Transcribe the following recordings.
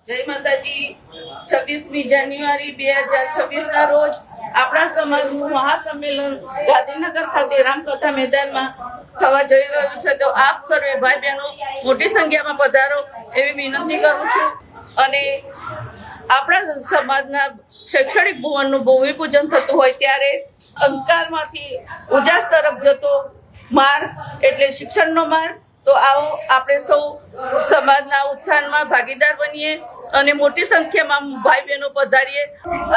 જય માતાજી। 26મી જાન્યુઆરી 2026ના રોજ આપણા સમાજનું મહાસંમેલન ગાંધીનગર ખાતે રામકથા મેદાનમાં થવા જઈ રહ્યું છે। તો આપ સર્વે ભાઈ બહેનો મોટી સંખ્યામાં પધારો એવી વિનંતી કરું છું। અને આપણા સમાજના શૈક્ષણિક ભવનનું ભૂમિપૂજન થતું હોય ત્યારે અંધકારમાંથી ઉજાસ તરફ જતો માર્ગ એટલે શિક્ષણનો માર્ગ। તો આવો આપણે સૌ સમાજના ઉત્થાનમાં ભાગીદાર બનીએ અને મોટી સંખ્યામાં ભાઈ બહેનો પધારીએ।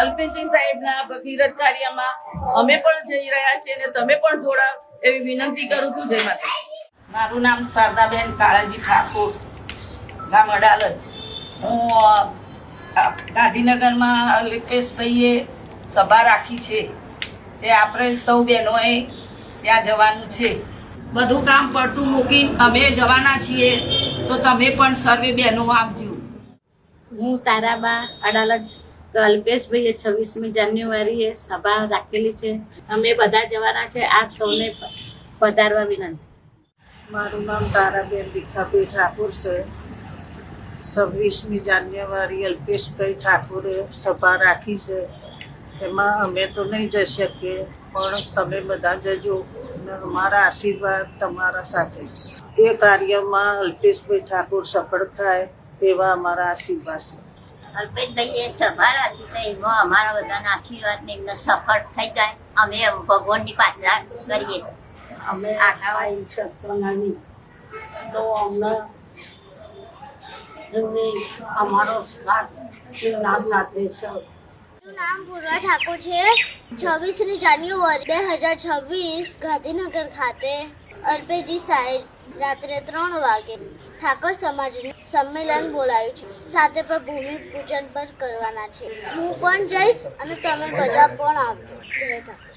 અલ્પેશજી સાહેબના ભગીરથ કાર્યમાં અમે પણ જઈ રહ્યા છીએ અને તમે પણ જોડાવ એવી વિનંતી કરું છું। જય માતા। મારું નામ શારદાબેન કાળાજી ઠાકોર, ગામ અડાલજ। હું ગાંધીનગરમાં અલ્પેશભાઈએ સભા રાખી છે તે આપણે સૌ બહેનોએ ત્યાં જવાનું છે। બધું કામ પડતું મૂકીને અમે જવાના છીએ, તો તમે પણ સર્વે બહેનો આવજો। હું તારાબા અડાલજ અલ્પેશભાઈએ 26મી જાન્યુઆરીએ સભા રાખેલી છે, અમે બધા જવાના છે। આપ સૌને પધારવા વિનંતી। મારું નામ તારાબેન ભીખાભાઈ ઠાકોર છે। 26મી જાન્યુઆરી અલ્પેશભાઈ ઠાકોરે સભા રાખી છે, એમાં અમે તો નહીં જઈ શકીએ, પણ તમે બધા જજો અને અમારા આશીર્વાદ તમારા સાથે છે। એ કાર્યમાં અલ્પેશભાઈ ઠાકોર સફળ થાય એવા અમારા આશીર્વાદ છે। અલ્પેશભાઈએ સભા રાખી છે, એમાં અમારા બધાના આશીર્વાદ એમને સફળ થઈ જાય, અમે ભગવાનની પ્રાર્થના કરીએ। અમે આવી શકતો નથી તો અમને અમારો સાથ એમના સાથે છે। મારું નામ પૂર્વા ઠાકોર છે। 26મી જાન્યુઆરી 2026 ગાંધીનગર ખાતે અલ્પેશજી સાહેબ રાત્રે 3 વાગે ઠાકોર સમાજનું સંમેલન બોલાયું છે, સાથે પર ભૂમિપૂજન પર કરવાના છે। હું પણ જઈશ અને તમે બધા પણ આવજો। જય ઠાકોર।